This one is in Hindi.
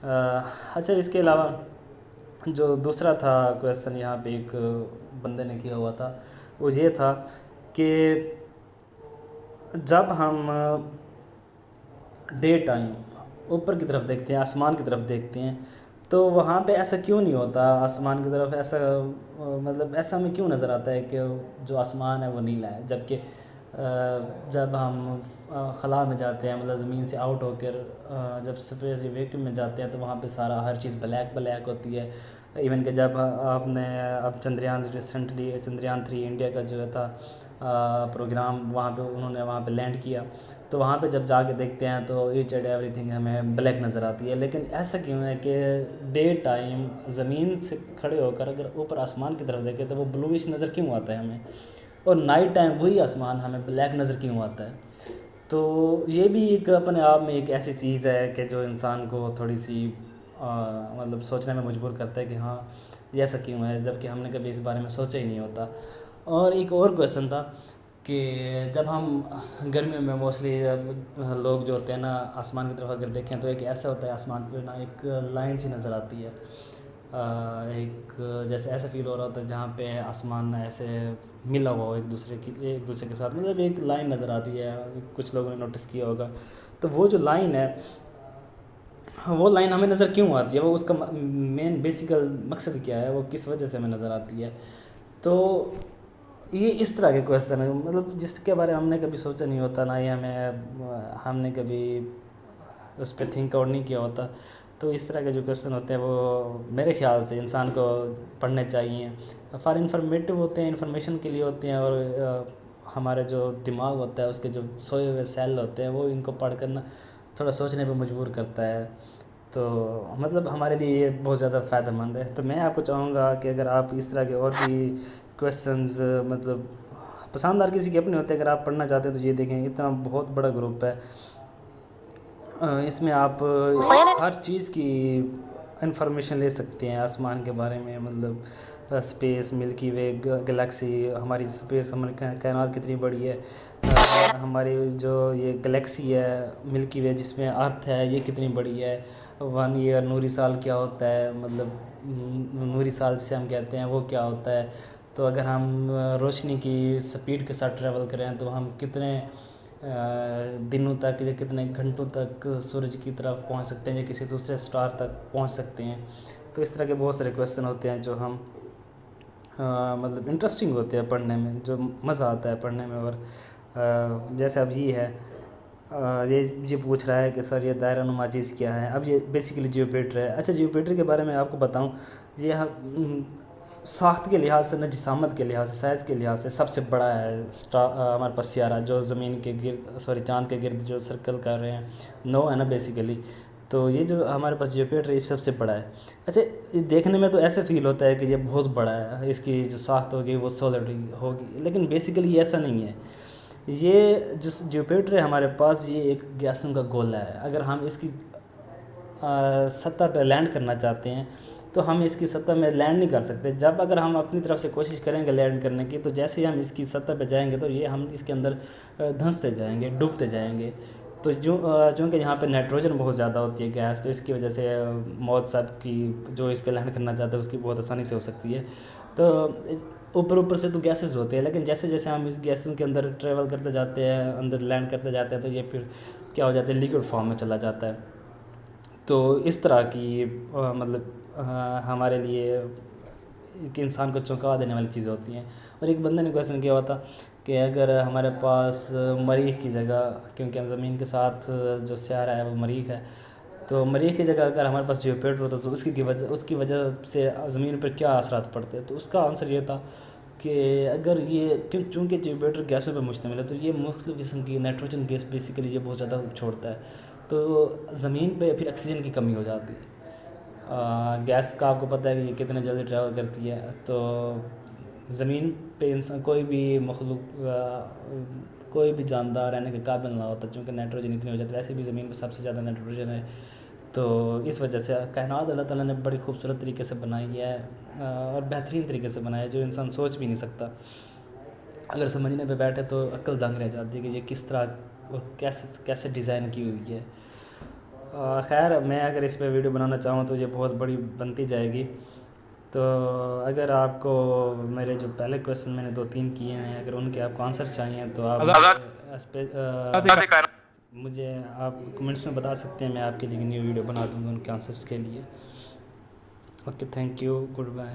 अच्छा, इसके अलावा जो दूसरा था क्वेश्चन यहाँ पे एक बंदे ने किया हुआ था, वो ये था कि जब हम डे टाइम ऊपर की तरफ देखते हैं, आसमान की तरफ देखते हैं, तो वहाँ पे ऐसा क्यों नहीं होता? आसमान की तरफ ऐसा मतलब ऐसा हमें क्यों नज़र आता है कि जो आसमान है वो नीला है, जबकि जब हम खला में जाते हैं, मतलब ज़मीन से आउट होकर जब स्पेस वैक्यूम में जाते हैं, तो वहाँ पे सारा हर चीज़ ब्लैक ब्लैक होती है। इवन कि जब आपने अब चंद्रयान रिसेंटली चंद्रयान 3 इंडिया का जो था प्रोग्राम, वहाँ पे उन्होंने वहाँ पे लैंड किया, तो वहाँ पे जब जाके देखते हैं तो ईच एंड एवरीथिंग हमें ब्लैक नज़र आती है। लेकिन ऐसा क्यों है कि डे टाइम ज़मीन से खड़े होकर अगर ऊपर आसमान की तरफ देखें तो वो ब्लूइश नज़र क्यों आता है हमें, और नाइट टाइम वही आसमान हमें ब्लैक नज़र क्यों आता है? तो ये भी एक अपने आप में एक ऐसी चीज़ है कि जो इंसान को थोड़ी सी मतलब सोचने में मजबूर करता है कि हाँ, ये ऐसा क्यों है, जबकि हमने कभी इस बारे में सोचा ही नहीं होता। और एक और क्वेश्चन था कि जब हम गर्मियों में मोस्टली जब लोग जो होते हैं ना, आसमान की तरफ अगर देखें तो एक ऐसा होता है आसमान पे ना, एक लाइन सी नज़र आती है। एक जैसे ऐसा फील हो रहा होता है जहाँ पे आसमान ऐसे मिला हुआ हो एक दूसरे के साथ, मतलब एक लाइन नज़र आती है, कुछ लोगों ने नोटिस किया होगा। तो वो जो लाइन है, हाँ, वो लाइन हमें नज़र क्यों आती है, वो उसका मेन बेसिकल मकसद क्या है, वो किस वजह से हमें नज़र आती है? तो ये इस तरह के क्वेश्चन है, मतलब जिसके बारे में हमने कभी सोचा नहीं होता ना, ये हमने कभी उस पर थिंक आउट नहीं किया होता। तो इस तरह के जो क्वेश्चन होते हैं वो मेरे ख्याल से इंसान को पढ़ने चाहिए। फॉर इन्फॉर्मेटिव होते हैं, इन्फॉर्मेशन के लिए होते हैं, और हमारे जो दिमाग होता है उसके जो सोए हुए सेल होते हैं वो इनको पढ़ कर ना थोड़ा सोचने पे मजबूर करता है। तो मतलब हमारे लिए ये बहुत ज़्यादा फ़ायदेमंद है। तो मैं आपको चाहूँगा कि अगर आप इस तरह के और भी क्वेश्चंस मतलब पसंद हर किसी के अपने होते हैं, अगर आप पढ़ना चाहते हैं तो ये देखें, इतना बहुत बड़ा ग्रुप है। इसमें आप हर चीज़ की इंफॉर्मेशन ले सकते हैं आसमान के बारे में, मतलब स्पेस, मिल्की वे गैलेक्सी, हमारी स्पेस, हमारी कायनात कितनी बड़ी है, हमारी जो ये गैलेक्सी है मिल्की वे जिसमें अर्थ है, ये कितनी बड़ी है। 1 ईयर नूरी साल क्या होता है, मतलब नूरी साल जिसे हम कहते हैं वो क्या होता है। तो अगर हम रोशनी की स्पीड के साथ ट्रैवल करें तो हम कितने दिनों तक या कितने घंटों तक सूरज की तरफ पहुंच सकते हैं या किसी दूसरे स्टार तक पहुंच सकते हैं। तो इस तरह के बहुत सारे क्वेश्चन होते हैं जो हम मतलब इंटरेस्टिंग होते हैं पढ़ने में, जो मज़ा आता है पढ़ने में। और जैसे अब ये है, ये पूछ रहा है कि सर ये दायरा-नुमा चीज़ क्या है? अब ये बेसिकली जियोपेटर है। अच्छा, जियोपेटर के बारे में आपको बताऊं, ये साख्त के लिहाज से ना, जिसामत के लिहाज से, साइज़ के लिहाज से सबसे बड़ा है हमारे पास सियारा, जो ज़मीन के गिर्द, सॉरी चाँद के गिर्द जो सर्कल कर रहे हैं, नो है ना बेसिकली। तो ये जो हमारे पास जियोपेटर है ये सबसे बड़ा है। अच्छा, ये देखने में तो ऐसे फील होता है कि ये बहुत बड़ा है, इसकी जो साख्त होगी वो सॉलिड होगी, लेकिन बेसिकली ऐसा नहीं है। ये जो जुपिटर है हमारे पास, ये एक गैसों का गोला है। अगर हम इसकी सतह पर लैंड करना चाहते हैं तो हम इसकी सतह में लैंड नहीं कर सकते। जब अगर हम अपनी तरफ से कोशिश करेंगे लैंड करने की, तो जैसे ही हम इसकी सतह पर जाएंगे तो ये हम इसके अंदर धंसते जाएंगे, डूबते जाएंगे। तो चूँकि यहाँ पे नाइट्रोजन बहुत ज़्यादा होती है गैस, तो इसकी वजह से मौत सब की जो इस पे लैंड करना चाहता है उसकी बहुत आसानी से हो सकती है। तो ऊपर ऊपर से तो गैसेस होते हैं, लेकिन जैसे जैसे हम इस गैसों के अंदर ट्रैवल करते जाते हैं, अंदर लैंड करते जाते हैं, तो ये फिर क्या हो जाता है, लिक्विड फॉर्म में चला जाता है। तो इस तरह की मतलब हमारे लिए एक इंसान को चौंका देने वाली चीज़ें होती हैं। और एक बंदे ने क्वेश्चन किया हुआ था कि अगर हमारे पास मरीख की जगह, क्योंकि हम ज़मीन के साथ जो सियारा है वो मरीख है, तो मरीख की जगह अगर हमारे पास जियोपेटर होता तो उसकी वजह से ज़मीन पर क्या असरात पड़ते। तो उसका आंसर ये था कि अगर ये चूँकि जियोपेटर गैसों पर मुश्तमिल है, तो ये मुख्तलिफ़ किस्म की नाइट्रोजन गैस बेसिकली ये बहुत ज़्यादा छोड़ता है, तो ज़मीन पे फिर ऑक्सीजन की कमी हो जाती है। गैस का आपको पता है कि ये कितने जल्दी ट्रैवल करती है। तो ज़मीन पे इंसान कोई भी मखलूक कोई भी जानदार रहने के काबिल ना होता, क्योंकि नाइट्रोजन इतनी हो जाती है। वैसे भी ज़मीन पे सबसे ज़्यादा नाइट्रोजन है, तो इस वजह से कायनात अल्लाह ताला ने बड़ी खूबसूरत तरीके से बनाई है, और बेहतरीन तरीके से बनाया है, जो इंसान सोच भी नहीं सकता। अगर समझने पे बैठे तो अक्ल दंग रह जाती है कि ये किस तरह और कैसे कैसे डिज़ाइन की हुई है। खैर मैं अगर इस पे वीडियो बनाना चाहूँ तो ये बहुत बड़ी बनती जाएगी। तो अगर आपको मेरे जो पहले क्वेश्चन मैंने 2-3 किए हैं, अगर उनके आपको आंसर चाहिए तो आप मुझे आप कमेंट्स में बता सकते हैं, मैं आपके लिए न्यू वीडियो बना दूँगा उनके आंसर्स के लिए। Okay, thank you, good bye.